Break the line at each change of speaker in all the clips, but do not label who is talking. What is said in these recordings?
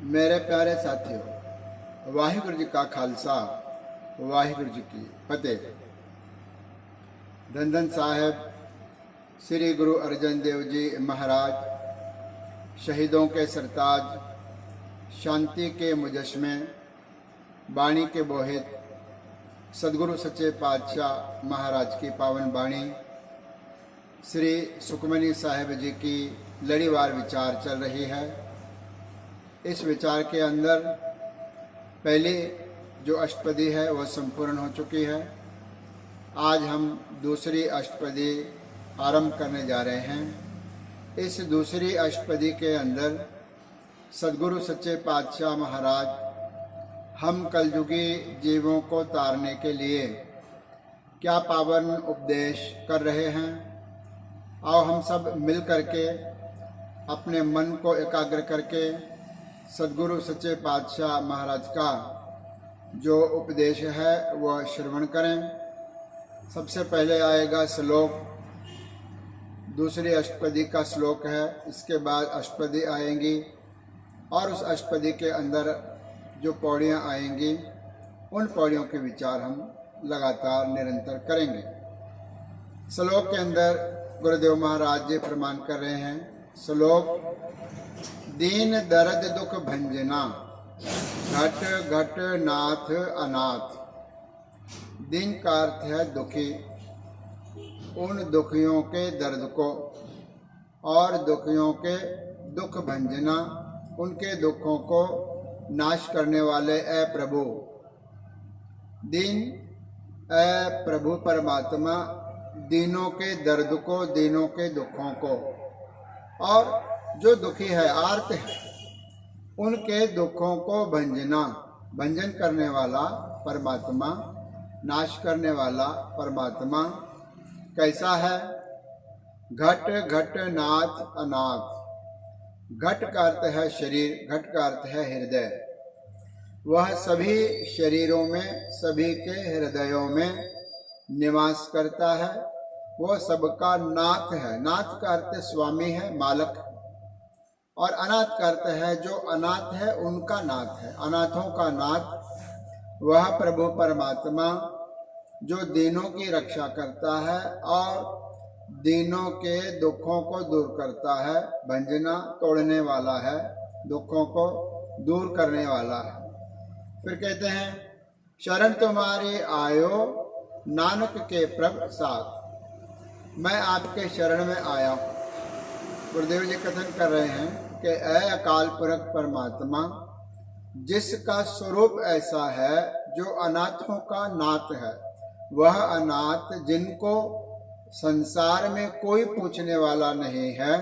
मेरे प्यारे साथियों, वाहिगुरु जी का खालसा, वाहिगुरु जी की फतेह। धन धन साहेब श्री गुरु अर्जन देव जी महाराज, शहीदों के सरताज, शांति के मुजस्मे, बाणी के बोहित, सदगुरु सच्चे पातशाह महाराज की पावन बाणी श्री सुखमनी साहेब जी की लड़ीवार विचार चल रही है। इस विचार के अंदर पहली जो अष्टपदी है वह संपूर्ण हो चुकी है। आज हम दूसरी अष्टपदी आरंभ करने जा रहे हैं। इस दूसरी अष्टपदी के अंदर सदगुरु सच्चे पातशाह महाराज हम कलयुगी जीवों को तारने के लिए क्या पावन उपदेश कर रहे हैं। आओ हम सब मिल करके अपने मन को एकाग्र करके सदगुरु सच्चे पातशाह महाराज का जो उपदेश है वह श्रवण करें। सबसे पहले आएगा श्लोक, दूसरी अष्टपदी का श्लोक है। इसके बाद अष्टपदी आएंगी और उस अष्टपदी के अंदर जो पौड़ियाँ आएंगी उन पौड़ियों के विचार हम लगातार निरंतर करेंगे। श्लोक के अंदर गुरुदेव महाराज जी प्रमाण कर रहे हैं। श्लोक, दीन दर्द दुख भंजना, घट घट नाथ अनाथ। दीन का अर्थ है दुखी, उन दुखियों के दर्द को और दुखियों के दुख भंजना, उनके दुखों को नाश करने वाले ए प्रभु। दीन ए प्रभु परमात्मा दीनों के दर्द को, दीनों के दुखों को, और जो दुखी है, आर्त है, उनके दुखों को भंजना, भंजन करने वाला परमात्मा, नाश करने वाला परमात्मा कैसा है। घट घट नाथ अनाथ। घट का अर्थ है शरीर, घट का अर्थ है हृदय। वह सभी शरीरों में, सभी के हृदयों में निवास करता है। वह सबका नाथ है। नाथ का अर्थ स्वामी है, मालक है। और अनाथ का अर्थ है जो अनाथ है उनका नाथ है, अनाथों का नाथ वह प्रभु परमात्मा जो दीनों की रक्षा करता है और दीनों के दुखों को दूर करता है। भंजना, तोड़ने वाला है, दुखों को दूर करने वाला है। फिर कहते हैं, शरण तुम्हारी आयो नानक के प्रभ साथ। मैं आपके शरण में आया हूँ। गुरुदेव जी कथन कर रहे हैं कि ऐ अकाल पुरख परमात्मा, जिसका स्वरूप ऐसा है जो अनाथों का नाथ है, वह अनाथ जिनको संसार में कोई पूछने वाला नहीं है,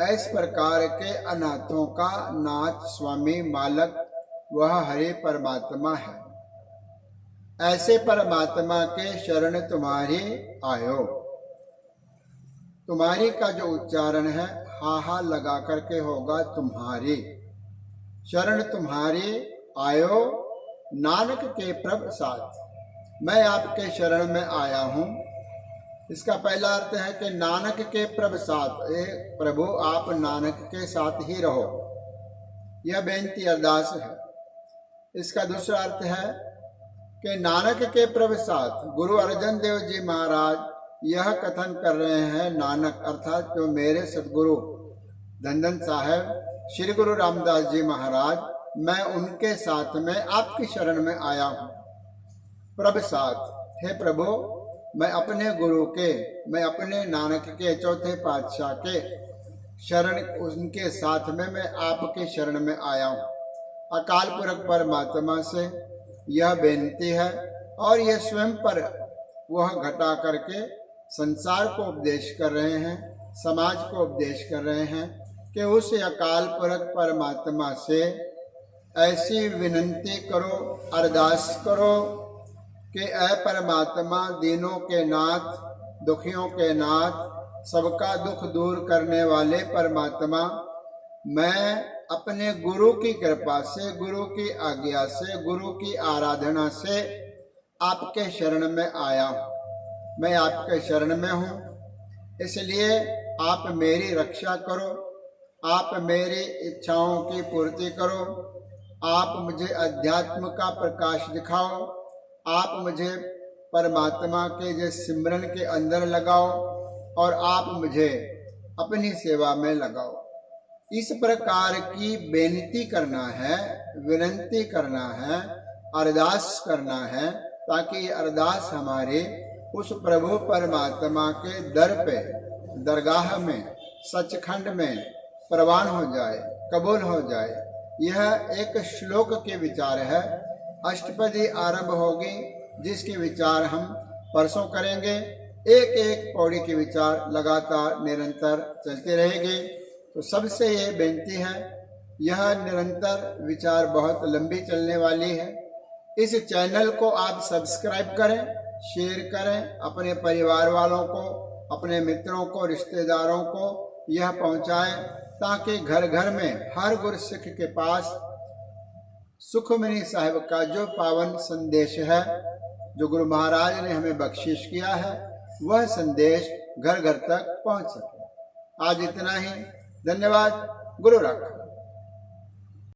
इस प्रकार के अनाथों का नाथ, स्वामी, मालक वह हरि परमात्मा है। ऐसे परमात्मा के शरण तुम्हारी आयो। तुम्हारी का जो उच्चारण है हा हा लगा करके होगा तुम्हारी। शरण तुम्हारी आयो नानक के प्रभ साथ। मैं आपके शरण में आया हूँ। इसका पहला अर्थ है कि नानक के प्रभ साथ। प्रभु आप नानक के साथ ही रहो, यह बेनती अरदास है। इसका दूसरा अर्थ है कि नानक के प्रभ साथ। गुरु अर्जन देव जी महाराज यह कथन कर रहे हैं। नानक अर्थात जो मेरे सदगुरु धन धन साहेब श्री गुरु रामदास जी महाराज, मैं उनके साथ में आपकी शरण में आया हूँ। प्रभ साथ, हे प्रभु, मैं अपने गुरु के, मैं अपने नानक के, चौथे पातशाह के शरण, उनके साथ में मैं आपके शरण में आया हूँ। अकाल पुरख परमात्मा से यह बेनती है और यह स्वयं पर वह घटा करके संसार को उपदेश कर रहे हैं, समाज को उपदेश कर रहे हैं कि उस अकाल पुरख परमात्मा से ऐसी विनंती करो, अरदास करो कि ऐ परमात्मा, दीनों के नाथ, दुखियों के नाथ, सबका दुख दूर करने वाले परमात्मा, मैं अपने गुरु की कृपा से, गुरु की आज्ञा से, गुरु की आराधना से आपके शरण में आया हूँ। मैं आपके शरण में हूँ, इसलिए आप मेरी रक्षा करो, आप मेरी इच्छाओं की पूर्ति करो। आप मुझे अध्यात्म का प्रकाश दिखाओ। आप मुझे परमात्मा के जिस सिमरन के अंदर लगाओ और आप मुझे अपनी सेवा में लगाओ। इस प्रकार की बेनती करना है, विनती करना है, अरदास करना है, ताकि ये अरदास हमारे उस प्रभु परमात्मा के दर पे, दरगाह में, सचखंड में प्रवान हो जाए, कबूल हो जाए। यह एक श्लोक के विचार है। अष्टपदी आरंभ होगी, जिसके विचार हम परसों करेंगे। एक एक पौड़ी के विचार लगातार निरंतर चलते रहेंगे। तो सबसे ये बेनती है, यह निरंतर विचार बहुत लंबी चलने वाली है। इस चैनल को आप सब्सक्राइब करें, शेयर करें, अपने परिवार वालों को, अपने मित्रों को, रिश्तेदारों को यह पहुंचाएं, ताकि घर घर में हर गुरसिख के पास सुखमनी साहिब का जो पावन संदेश है, जो गुरु महाराज ने हमें बख्शिश किया है, वह संदेश घर घर तक पहुंच सके। आज इतना ही। धन्यवाद। गुरु रख।